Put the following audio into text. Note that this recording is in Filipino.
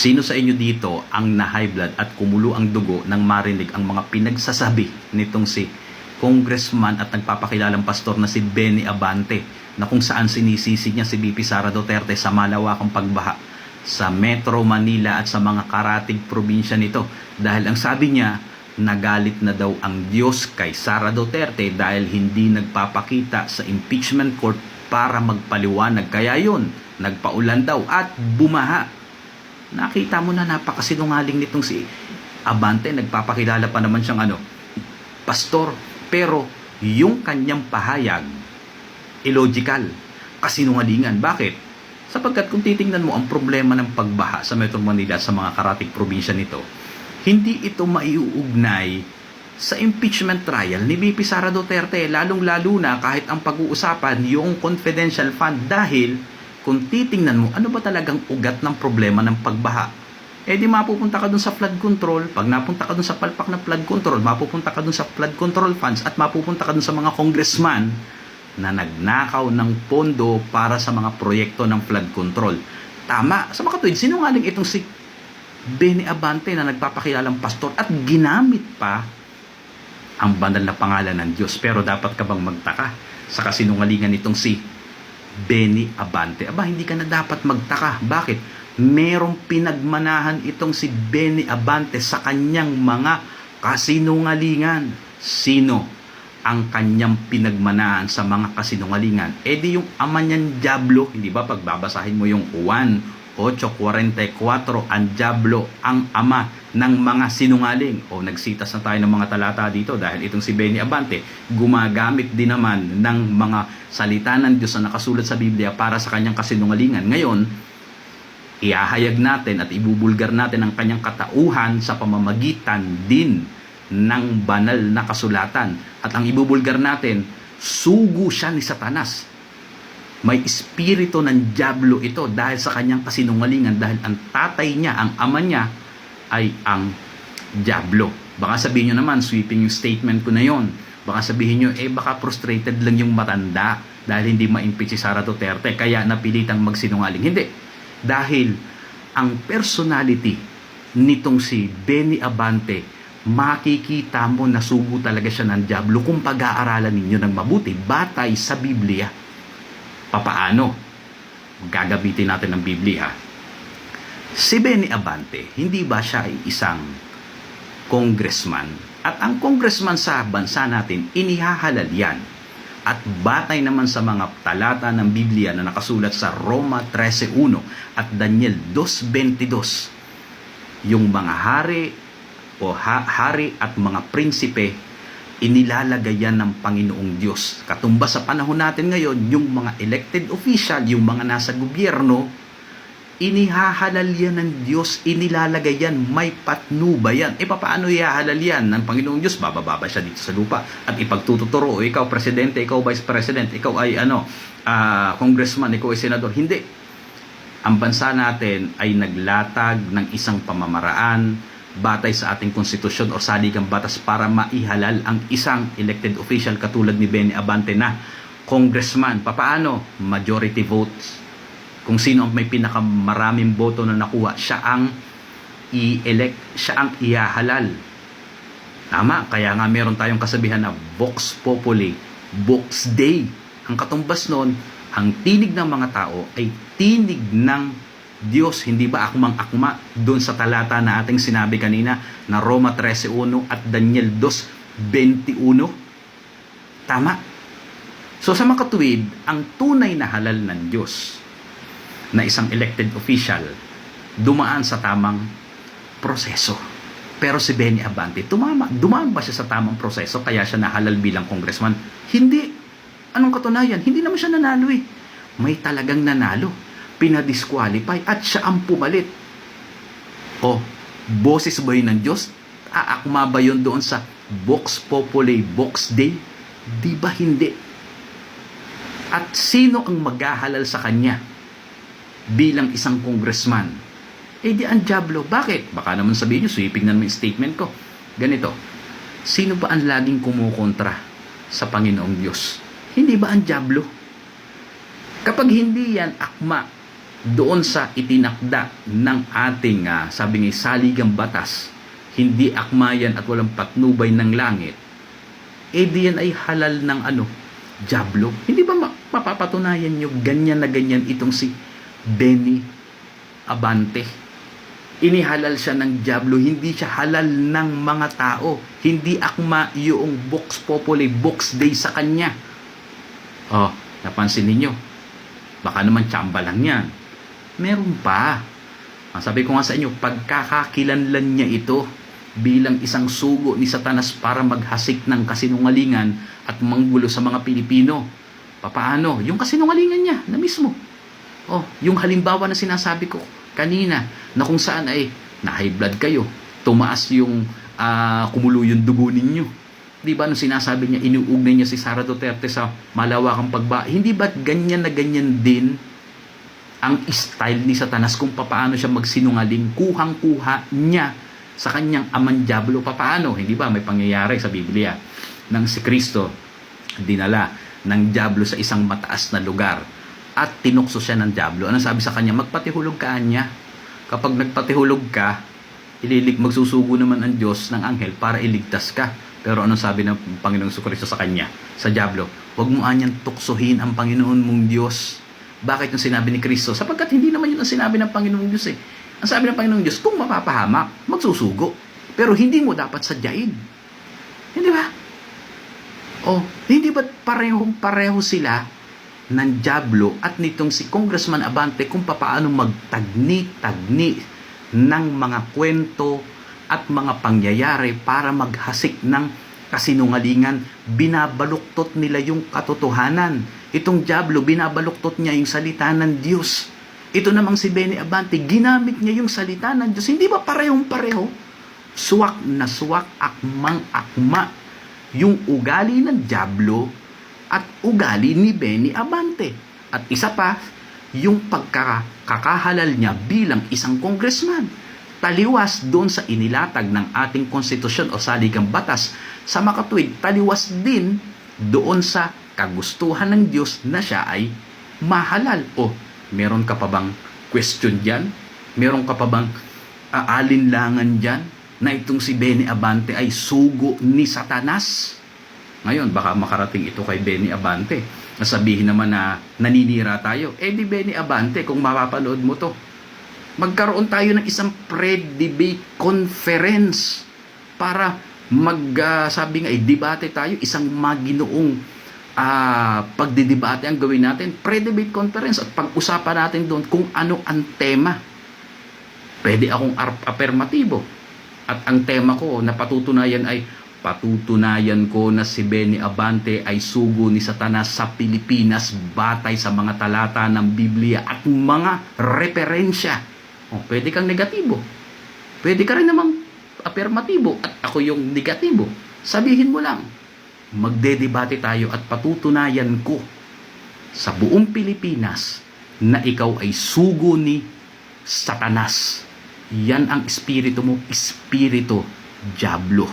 Sino sa inyo dito ang na-high blood at kumulo ang dugo nang marinig ang mga pinagsasabi nitong si congressman at nagpapakilalang pastor na si Benny Abante, na kung saan sinisisi niya si VP Sara Duterte sa malawakang pagbaha sa Metro Manila at sa mga karatig probinsya nito? Dahil ang sabi niya, nagalit na daw ang Diyos kay Sara Duterte dahil hindi nagpapakita sa impeachment court para magpaliwanag. Kaya yun, nagpaulan daw at bumaha. Nakita mo na napakasinungaling nitong si Abante. Nagpapakilala pa naman siyang pastor. Pero yung kanyang pahayag, illogical, kasinungalingan. Bakit? Sapagkat kung titingnan mo ang problema ng pagbaha sa Metro Manila sa mga karatig probinsya nito, hindi ito maiuugnay sa impeachment trial ni VP Sara Duterte, lalong-lalo na kahit ang pag-uusapan yung confidential fund. Dahil kung titingnan mo, ano ba talagang ugat ng problema ng pagbaha? Di mapupunta ka dun sa flood control. Pag napunta ka dun sa palpak na flood control, mapupunta ka dun sa flood control funds at mapupunta ka dun sa mga congressman na nagnakaw ng pondo para sa mga proyekto ng flood control. Tama. Sa makatuwid, sinungaling itong si Benny Abante na nagpapakilalang pastor at ginamit pa ang banal na pangalan ng Diyos. Pero dapat ka bang magtaka sa kasinungalingan nitong si Benny Abante? Aba, hindi ka na dapat magtaka. Bakit? Merong pinagmanahan itong si Benny Abante sa kanyang mga kasinungalingan. Sino ang kanyang pinagmanahan sa mga kasinungalingan? Di yung ama niyan, Diablo. Hindi ba pagbabasahin mo yung 1:8:44, ang Diablo ang ama ng mga sinungaling. Nagsitas na tayo ng mga talata dito dahil itong si Benny Abante gumagamit din naman ng mga salita ng Diyos na nakasulat sa Biblia para sa kanyang kasinungalingan. Ngayon, iahayag natin at ibubulgar natin ang kanyang katauhan sa pamamagitan din ng banal na kasulatan. At ang ibubulgar natin, sugo siya ni Satanas. May espiritu ng Diablo ito dahil sa kanyang kasinungalingan, dahil ang tatay niya, ang ama niya ay ang Diablo. Baka sabihin nyo naman, sweeping yung statement ko na yon. Baka sabihin nyo, baka frustrated lang yung matanda dahil hindi ma-impeach si Sara Duterte kaya napilitang magsinungaling. Hindi. Dahil ang personality nitong si Benny Abante, makikita mo na sugo talaga siya ng Diablo kung pag-aaralan ninyo ng mabuti batay sa Biblia. Papaano? Gagabitin natin ng Biblia. Si Benny Abante, hindi ba siya ay isang congressman? At ang congressman sa bansa natin, inihahalal yan. At batay naman sa mga talata ng Biblia na nakasulat sa Roma 13:1 at Daniel 2:22, yung mga hari at mga prinsipe, inilalagay yan ng Panginoong Diyos. Katumbas sa panahon natin ngayon, yung mga elected official, yung mga nasa gobyerno, inihahalal yan ng Diyos, inilalagay yan, may patnuba yan. Paano ihahalal yan ng Panginoong Diyos? Bababa siya dito sa lupa at ipagtuturo, ikaw presidente, ikaw vice president, ikaw ay congressman, ikaw ay senador. Hindi. Ang bansa natin ay naglatag ng isang pamamaraan batay sa ating konstitusyon o saligang batas para maihalal ang isang elected official katulad ni Benny Abante na congressman. Paano? Majority votes. Kung sino ang may pinakamaraming boto na nakuha, siya ang i-elect, siya ang ihahalal. Tama, kaya nga meron tayong kasabihan na Vox Populi, Vox Dei. Ang katumbas nun, ang tinig ng mga tao ay tinig ng Diyos, hindi ba akmang-akma doon sa talata na ating sinabi kanina na Roma 13:1 at Daniel 2:21? Tama. So sa makatuwid, ang tunay na halal ng Diyos na isang elected official dumaan sa tamang proseso. Pero si Benny Abante, dumaan ba siya sa tamang proseso kaya siya nahalal bilang congressman? Hindi. Anong katunayan? Hindi naman siya nanalo May talagang nanalo. Pinadisqualify at siya ang pumalit. Boses ba yun ng Diyos? Aakma ba yun doon sa Vox Populi, Vox Dei? Di ba hindi? At sino ang maghahalal sa kanya bilang isang congressman? Di ang Diablo. Bakit? Baka naman sabihin nyo, sweeping naman yung statement ko. Ganito, sino ba ang laging kumukontra sa Panginoong Diyos? Hindi ba ang Diablo? Kapag hindi yan akma doon sa itinakda ng ating, sabi nga, saligang batas, hindi akmayan at walang patnubay ng langit, diyan ay halal ng dyablo. Hindi ba mapapatunayan nyo ganyan na ganyan itong si Benny Abante? Inihalal siya ng dyablo, hindi siya halal ng mga tao. Hindi akma yung Vox Populi, Vox Dei sa kanya. Napansin ninyo? Baka naman tsamba lang yan. Meron pa. Sabi ko nga sa inyo, pagkakakilanlan niya ito bilang isang sugo ni Satanas para maghasik ng kasinungalingan at manggulo sa mga Pilipino. Papaano? Yung kasinungalingan niya na mismo. Yung halimbawa na sinasabi ko kanina, na kung saan ay na-high blood kayo, tumaas yung kumulo yung dugo ninyo. Di ba nung sinasabi niya, inuugnay niya si Sara Duterte sa malawakang hindi ba ganyan na ganyan din ang style ni Satanas kung papaano siya magsinungaling, kuhang-kuha niya sa kanyang amang dyablo? Papaano? Hindi ba may pangyayari sa Biblia nang si Kristo dinala ng dyablo sa isang mataas na lugar at tinukso siya ng dyablo? Ano sabi sa kanya? Magpatihulog ka niya. Kapag nagpatihulog ka, magsusugo naman ang Diyos ng anghel para iligtas ka. Pero anong sabi ng Panginoong Kristo sa kanya, sa dyablo? Huwag mo anyang tuksohin ang Panginoon mong Diyos. Bakit yung sinabi ni Kristo? Sapagkat hindi naman yun ang sinabi ng Panginoong Diyos eh. Ang sabi ng Panginoong Diyos, kung mapapahamak, magsusugo. Pero hindi mo dapat sadyain. Hindi ba? Hindi ba parehong-pareho sila ng dyablo at nitong si Congressman Abante kung papaano magtagni-tagni ng mga kwento at mga pangyayari para maghasik ng kasinungalingan? Binabaluktot nila yung katotohanan. Itong dyablo, binabaluktot niya yung salita ng Diyos. Ito namang si Benny Abante, ginamit niya yung salita ng Diyos. Hindi ba parehong-pareho? Suwak na suwak, akmang-akma yung ugali ng dyablo at ugali ni Benny Abante. At isa pa, yung pagkakahalal niya bilang isang congressman. Taliwas doon sa inilatag ng ating konstitusyon o saligang batas. Sa makatuwid, taliwas din doon sa kagustuhan ng Diyos na siya ay mahalal. Meron ka pa bang question dyan? Meron ka pa bang aalinlangan dyan na itong si Benny Abante ay sugo ni Satanas? Ngayon, baka makarating ito kay Benny Abante. Nasabihin naman na naninira tayo. Di Benny Abante, kung mapapanood mo to, magkaroon tayo ng isang pre-debate conference para sabi nga, debate tayo, isang maginoong pagdidebate ang gawin natin, pre-debate conference, at pag-usapan natin doon kung ano ang tema. Pwede akong affirmatibo. At ang tema ko na patutunayan ay, patutunayan ko na si Benny Abante ay sugo ni Satanas sa Pilipinas batay sa mga talata ng Biblia at mga referensya. Pwede kang negatibo. Pwede ka rin namang affirmatibo at ako yung negatibo. Sabihin mo lang. Magdedebate tayo at patutunayan ko sa buong Pilipinas na ikaw ay sugo ni Satanas. Yan ang espiritu mo, espiritu dyablo.